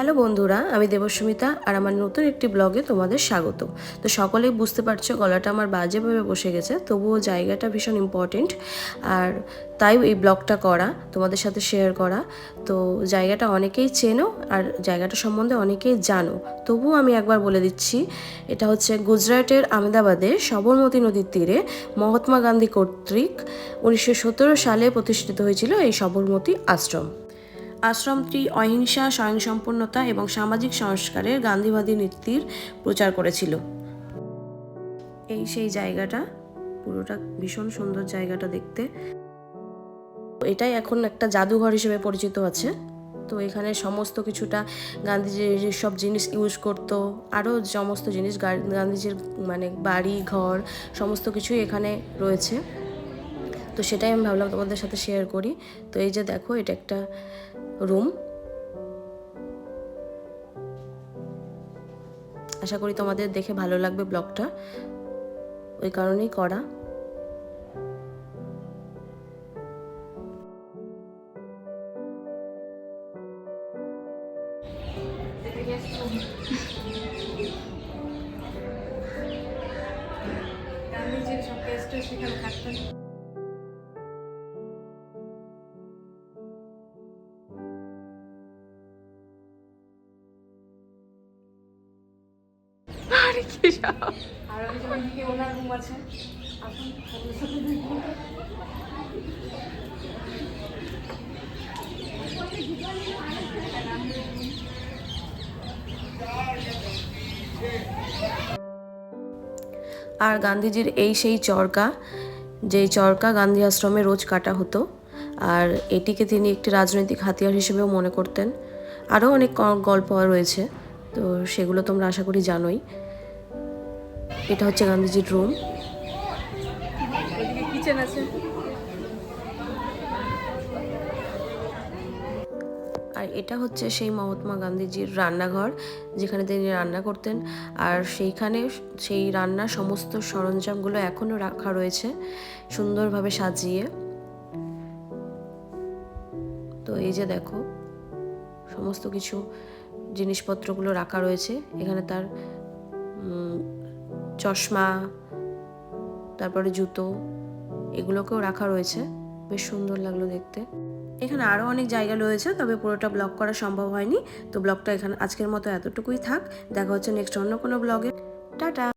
Hello বন্ধুরা, আমি দেবস্মিতা আর আমার নতুন একটি ব্লগে তোমাদের স্বাগত। তো সকলেই বুঝতে পারছো গলাটা আমার বাজেভাবে বসে গেছে, তবুও জায়গাটা ভীষণ ইম্পর্টেন্ট আর তাই এই ব্লগটা করা, তোমাদের সাথে শেয়ার করা। তো জায়গাটা অনেকেই চেনো আর জায়গাটা সম্বন্ধে অনেকেই জানো, তবুও আমি একবার বলে দিচ্ছি। এটা হচ্ছে গুজরাটের আহমেদাবাদে সবরমতী নদীর তীরে মহাত্মা গান্ধী কর্তৃক 1917 সালে প্রতিষ্ঠিত হয়েছিল এই সবরমতী আশ্রম। আশ্রমটি অহিংসা, স্বয়ংসম্পূর্ণতা এবং সামাজিক সংস্কারের গান্ধীবাদী নীতির প্রচার করেছিল। এই সেই জায়গাটা, পুরোটা ভীষণ সুন্দর জায়গাটা দেখতে। এটাই এখন একটা জাদুঘর হিসেবে পরিচিত আছে। তো এখানে সমস্ত কিছুটা গান্ধীজির সব জিনিস ইউজ করতো, আরও সমস্ত জিনিস গান্ধীজির মানে বাড়ি ঘর সমস্ত কিছুই এখানে রয়েছে। তো সেটাই আমি ভাবলাম তোমাদের সাথে শেয়ার করি। তো এই যে দেখো, এটা একটা রুম। আশা করি তোমাদের দেখে ভালো লাগবে ব্লগটা, ওই কারণেই করা। আর ওইদিকে ওনার রুম আছে। আর গান্ধীজির এই সেই চরকা, যেই চরকা গান্ধী আশ্রমে রোজ কাটা হতো, আর এটিকে তিনি একটি রাজনৈতিক হাতিয়ার হিসেবেও মনে করতেন। আরও অনেক গল্প রয়েছে, তো সেগুলো তোমরা আশা করি জানোই। এটা হচ্ছে গান্ধীজির রুম। ওইদিকে কিচেন আছে। আর এটা হচ্ছে সেই মহাত্মা গান্ধীজির রান্নাঘর, যেখানে তিনি রান্না করতেন। আর সেইখানে সেই রান্নার সমস্ত সরঞ্জামগুলো এখনও রাখা রয়েছে সুন্দরভাবে সাজিয়ে। তো এই যে দেখো, সমস্ত কিছু জিনিসপত্রগুলো রাখা রয়েছে এখানে। তার চশমা, তারপরে জুতো, এগুলোকেও রাখা রয়েছে। বেশ সুন্দর লাগলো দেখতে। এখানে আরও অনেক জায়গা রয়েছে, তবে পুরোটা ব্লগ করা সম্ভব হয়নি। তো ব্লগটা এখানে আজকের মতো এতটুকুই থাক। দেখা হচ্ছে নেক্সট অন্য কোনো ব্লগে। টাটা।